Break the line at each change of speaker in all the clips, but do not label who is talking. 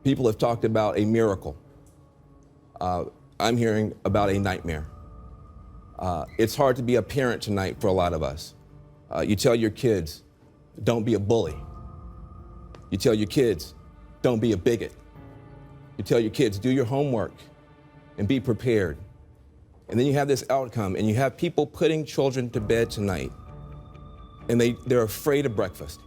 People have talked about a miracle. I'm hearing about a nightmare. It's hard to be a parent tonight for a lot of us. You tell your kids, don't be a bully. You tell your kids, don't be a bigot. You tell your kids, do your homework and be prepared. And then you have this outcome, and you have people putting children to bed tonight, and they're afraid of breakfast.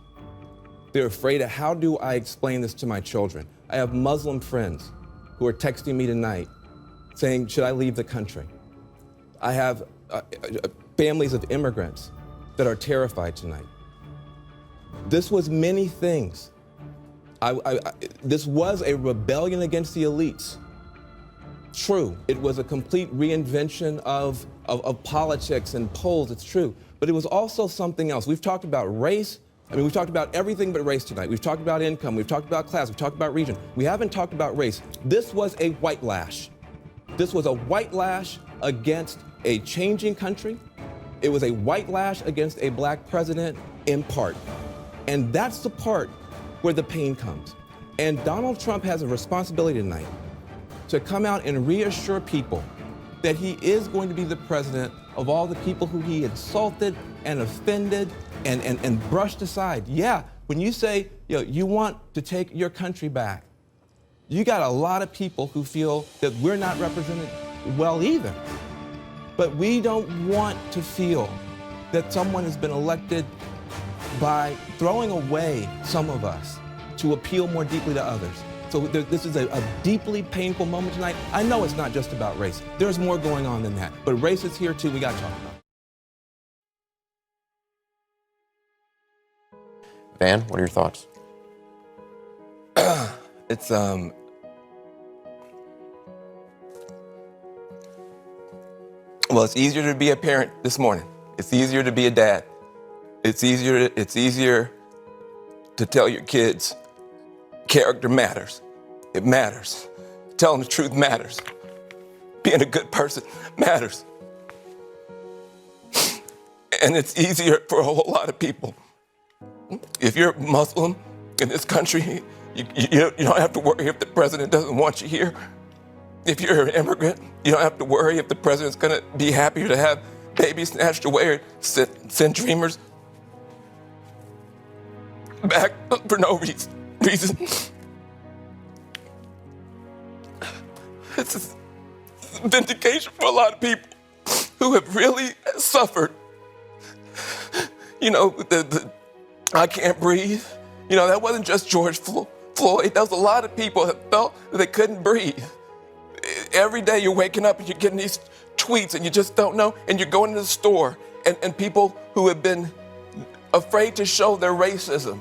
They're afraid of, how do I explain this to my children? I have Muslim friends who are texting me tonight saying, should I leave the country? I have families of immigrants that are terrified tonight. This was many things. This was a rebellion against the elites. True, it was a complete reinvention of politics and polls, it's true. But it was also something else. We've talked about race. I mean, we've talked about everything but race tonight. We've talked about income, we've talked about class, we've talked about region. We haven't talked about race. This was a white lash. This was a white lash against a changing country. It was a white lash against a black president in part. And that's the part where the pain comes. And Donald Trump has a responsibility tonight to come out and reassure people that he is going to be the president of all the people who he insulted and offended and brushed aside. Yeah, when you say, you want to take your country back, you got a lot of people who feel that we're not represented well either. But we don't want to feel that someone has been elected by throwing away some of us to appeal more deeply to others. So this is a deeply painful moment tonight. I know it's not just about race. There's more going on than that. But race is here too, we gotta talk about it.
Van, what are your thoughts?
Well, it's easier to be a parent this morning. It's easier to be a dad. It's easier to tell your kids, character matters. It matters. Telling the truth matters. Being a good person matters. And it's easier for a whole lot of people. If you're Muslim in this country, you don't have to worry if the president doesn't want you here. If you're an immigrant, you don't have to worry if the president's gonna be happier to have babies snatched away or send dreamers back for no reason. It's a vindication for a lot of people who have really suffered. The I can't breathe. That wasn't just George Floyd. That was a lot of people that felt that they couldn't breathe. Every day you're waking up and you're getting these tweets and you just don't know, and you're going to the store and people who have been afraid to show their racism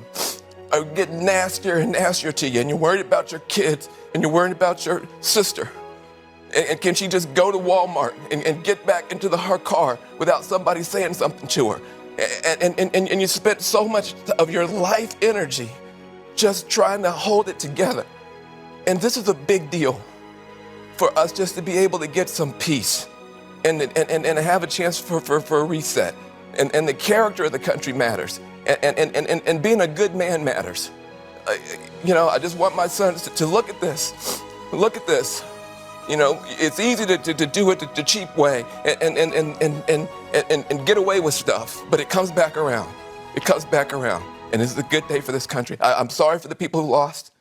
are getting nastier and nastier to you, and you're worried about your kids and you're worried about your sister. And can she just go to Walmart and get back into her car without somebody saying something to her? And you spent so much of your life energy just trying to hold it together. And this is a big deal for us just to be able to get some peace and have a chance for a reset. And the character of the country matters. And being a good man matters. I just want my sons to look at this. Look at this. It's easy to do it the cheap way and get away with stuff, but it comes back around. It comes back around. And this is a good day for this country. I'm sorry for the people who lost.